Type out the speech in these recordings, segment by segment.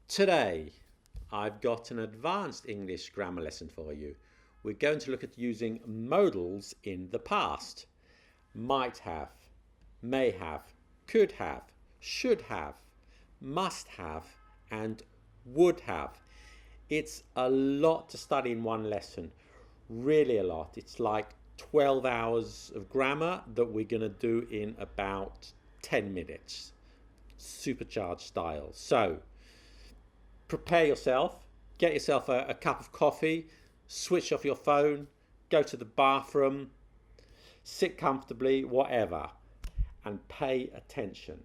Today, I've got an advanced English grammar lesson for you. We're going to look at using modals in the past. Might have, may have, could have, should have, must have, and would have. It's a lot to study in one lesson, really a lot. It's like 12 hours of grammar that we're going to do in about 10 minutes, supercharged style. So, prepare yourself, get yourself a cup of coffee, switch off your phone, go to the bathroom, sit comfortably, whatever, and pay attention.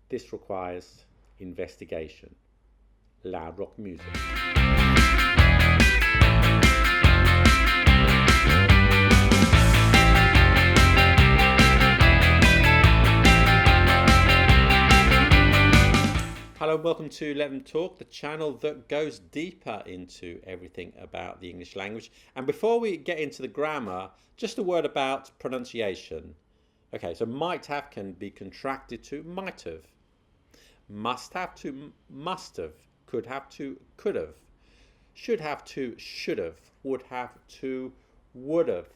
This requires investigation. Loud rock music. Hello and welcome to Let Them Talk, the channel that goes deeper into everything about the English language. And before we get into the grammar, just a word about pronunciation. Okay, so might have can be contracted to might have. Must have to must have. Could have to could have. Should have to should have. Would have to would have.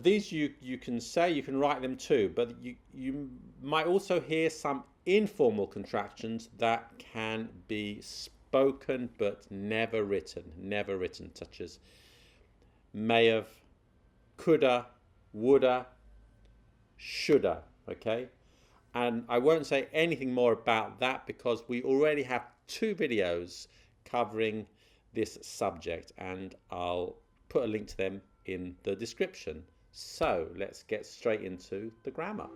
These you can say, you can write them too, but you might also hear some informal contractions that can be spoken but never written, such as may have, coulda, woulda, shoulda, okay? And I won't say anything more about that because we already have 2 videos covering this subject, and I'll put a link to them in the description. So let's get straight into the grammar.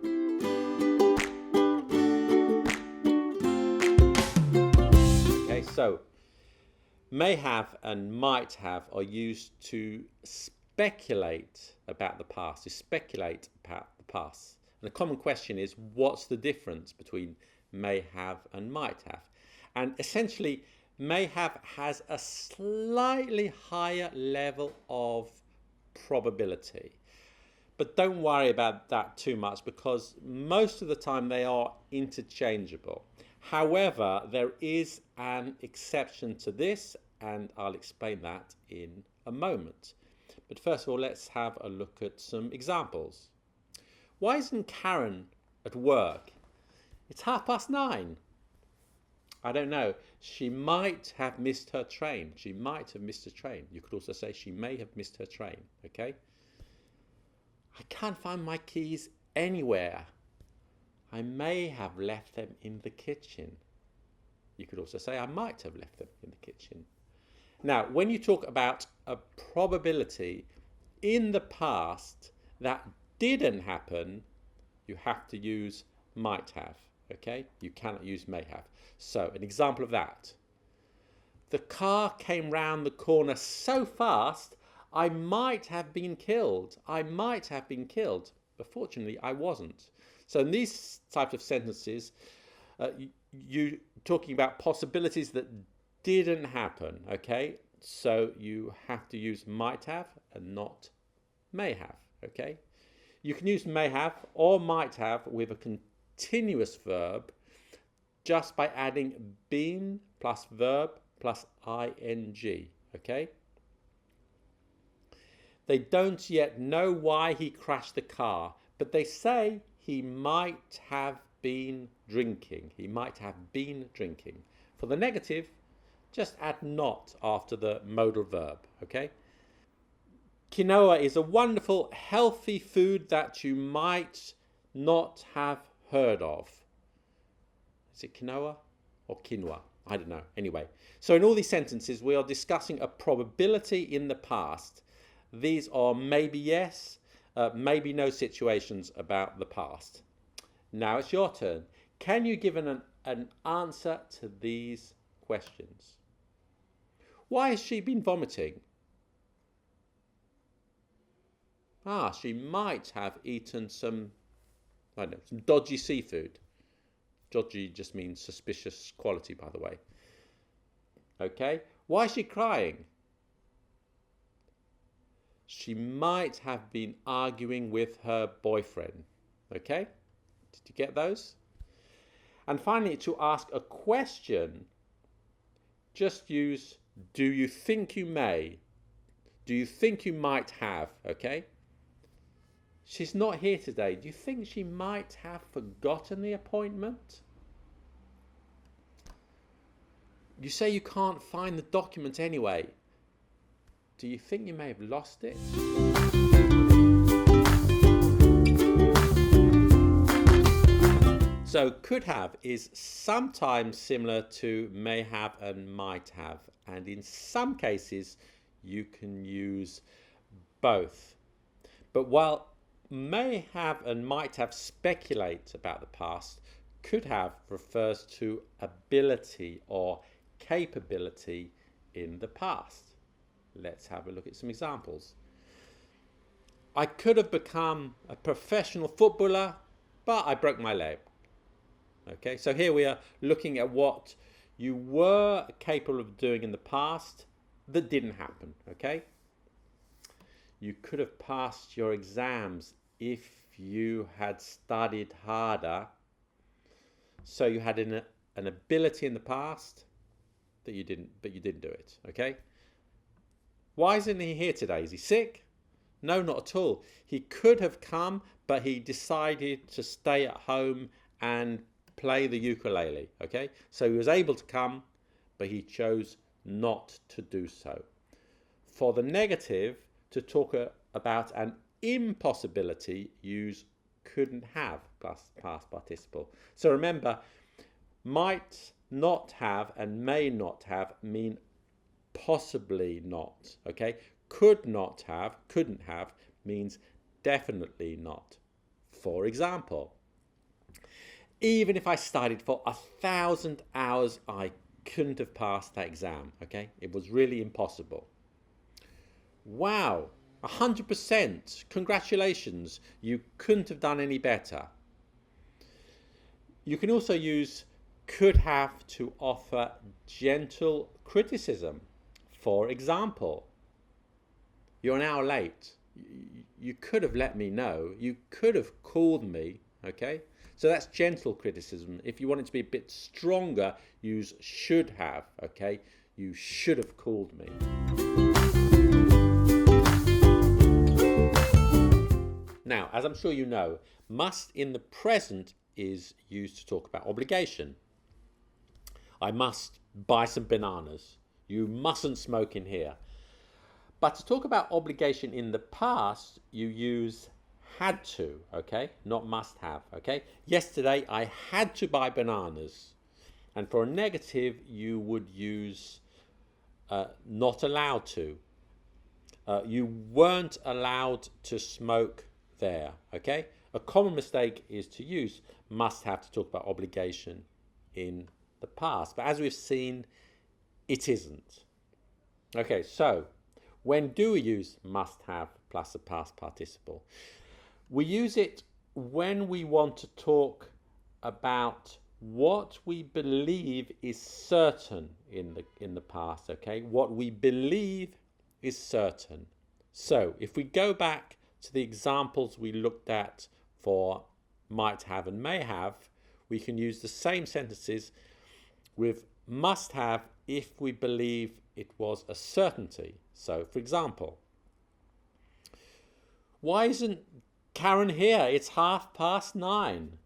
Okay, so may have and might have are used to speculate about the past, to speculate about the past. And the common question is, what's the difference between may have and might have? And essentially, may have has a slightly higher level of probability. But don't worry about that too much because most of the time they are interchangeable. However, there is an exception to this, and I'll explain that in a moment. But first of all, let's have a look at some examples. Why isn't Karen at work? It's 9:30. I don't know. She might have missed her train. She might have missed a train. You could also say she may have missed her train, okay? I can't find my keys anywhere. I may have left them in the kitchen. You could also say I might have left them in the kitchen. Now, when you talk about a probability in the past that didn't happen, you have to use might have, okay? You cannot use may have. So, an example of that. The car came round the corner so fast, I might have been killed. I might have been killed. But fortunately, I wasn't. So in these types of sentences, you're talking about possibilities that didn't happen, okay? So you have to use might have and not may have, okay? You can use may have or might have with a continuous verb just by adding been plus verb plus ing, okay? They don't yet know why he crashed the car, but they say he might have been drinking. He might have been drinking. For the negative, just add not after the modal verb, okay? Quinoa is a wonderful, healthy food that you might not have heard of. Is it quinoa or quinoa? I don't know. Anyway, so in all these sentences, we are discussing a probability in the past. These are maybe yes, maybe no situations about the past. Now it's your turn. Can you give an answer to these questions? Why has she been vomiting? She might have eaten some dodgy seafood. Dodgy just means suspicious quality, by the way. Okay. Why is she crying? She might have been arguing with her boyfriend. Okay? Did you get those? And finally, to ask a question, just use do you think you may? Do you think you might have? Okay? She's not here today. Do you think she might have forgotten the appointment? You say you can't find the document anyway. Do you think you may have lost it? So could have is sometimes similar to may have and might have, and in some cases you can use both. But while may have and might have speculate about the past, could have refers to ability or capability in the past. Let's have a look at some examples. I could have become a professional footballer, but I broke my leg. Okay, so here we are looking at what you were capable of doing in the past that didn't happen. Okay, you could have passed your exams if you had studied harder. So you had an ability in the past that you didn't, but you didn't do it. Okay, why isn't he here today? Is he sick? No, not at all. He could have come, but he decided to stay at home and play the ukulele. Okay, so he was able to come, but he chose not to do so. For the negative, to talk about an impossibility, use couldn't have plus past participle. So remember, might not have and may not have mean possibly not. Okay, could not have, couldn't have means definitely not. For example, even if I studied for 1,000 hours, I couldn't have passed that exam. Okay, it was really impossible. Wow, 100%. Congratulations, you couldn't have done any better. You can also use could have to offer gentle criticism. For example, you're an hour late. You could have let me know. You could have called me. Okay, so that's gentle criticism. If you want it to be a bit stronger, use should have. Okay, you should have called me. Now, as I'm sure you know, must in the present is used to talk about obligation. I must buy some bananas. You mustn't smoke in here. But to talk about obligation in the past, you use had to, okay? Not must have, okay? Yesterday, I had to buy bananas. And for a negative, you would use not allowed to. You weren't allowed to smoke there, okay? A common mistake is to use must have to talk about obligation in the past. But as we've seen, it isn't. Okay, so when do we use must have plus a past participle? We use it when we want to talk about what we believe is certain in the past, okay? What we believe is certain. So if we go back to the examples we looked at for might have and may have, we can use the same sentences with must have if we believe it was a certainty. So, for example, why isn't Karen here? It's 9:30.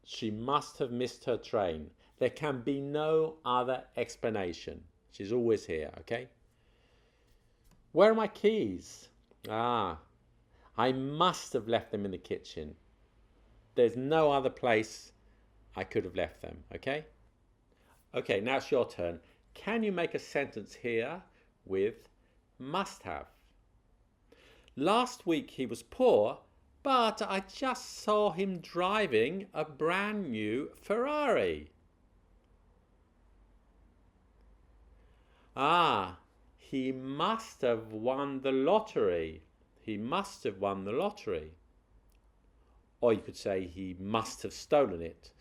She must have missed her train. There can be no other explanation. She's always here, okay? Where are my keys? I must have left them in the kitchen. There's no other place I could have left them, okay? Okay, now it's your turn. Can you make a sentence here with must have? Last week he was poor, but I just saw him driving a brand new Ferrari. He must have won the lottery. He must have won the lottery. Or you could say he must have stolen it.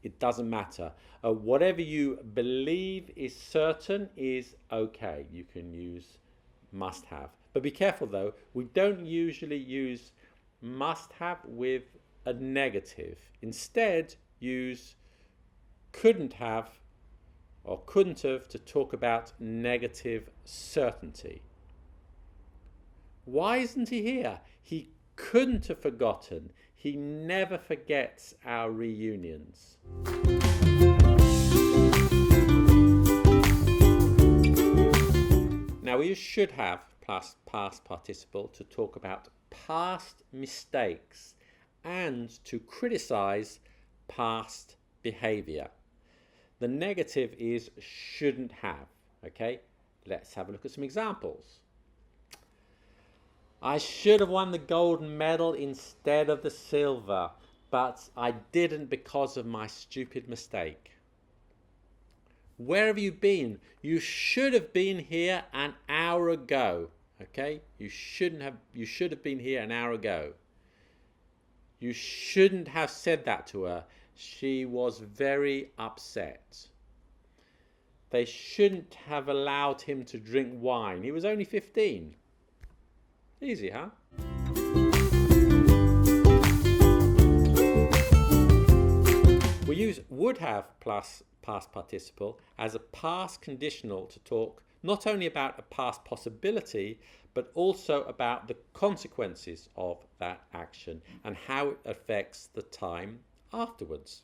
It doesn't matter. Whatever you believe is certain is okay. You can use must have. But be careful though, we don't usually use must have with a negative. Instead, use couldn't have or couldn't have to talk about negative certainty. Why isn't he here? He couldn't have forgotten. He never forgets our reunions. Now we use should have plus past participle to talk about past mistakes and to criticize past behavior. The negative is shouldn't have. Okay, let's have a look at some examples. I should have won the gold medal instead of the silver, but I didn't because of my stupid mistake. Where have you been? You should have been here an hour ago. Okay? You should have been here an hour ago. You shouldn't have said that to her. She was very upset. They shouldn't have allowed him to drink wine. He was only 15. Easy, huh? We use would have plus past participle as a past conditional to talk not only about a past possibility, but also about the consequences of that action and how it affects the time afterwards.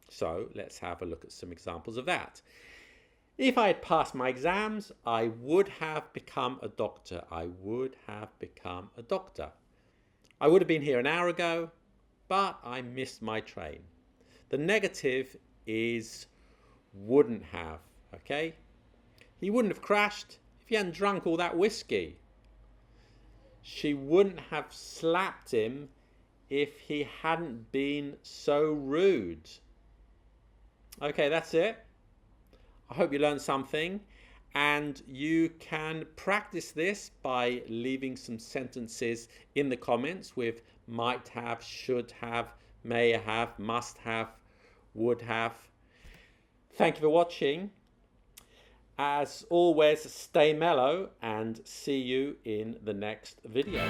So let's have a look at some examples of that. If I had passed my exams, I would have become a doctor. I would have become a doctor. I would have been here an hour ago, but I missed my train. The negative is wouldn't have, okay? He wouldn't have crashed if he hadn't drunk all that whiskey. She wouldn't have slapped him if he hadn't been so rude. Okay, that's it. I hope you learned something, and you can practice this by leaving some sentences in the comments with might have, should have, may have, must have, would have. Thank you for watching. As always, stay mellow and see you in the next video.